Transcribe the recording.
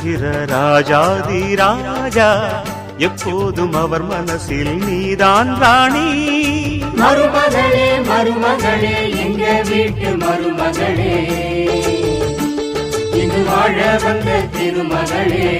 வருகிற ராஜாதி ராஜா, எப்போதும் அவர் மனசில் நீதான் ராணி. மருமகளே மருமகளே எங்க வீட்டு மருமகளே, இது வாழ வந்த திருமகளே.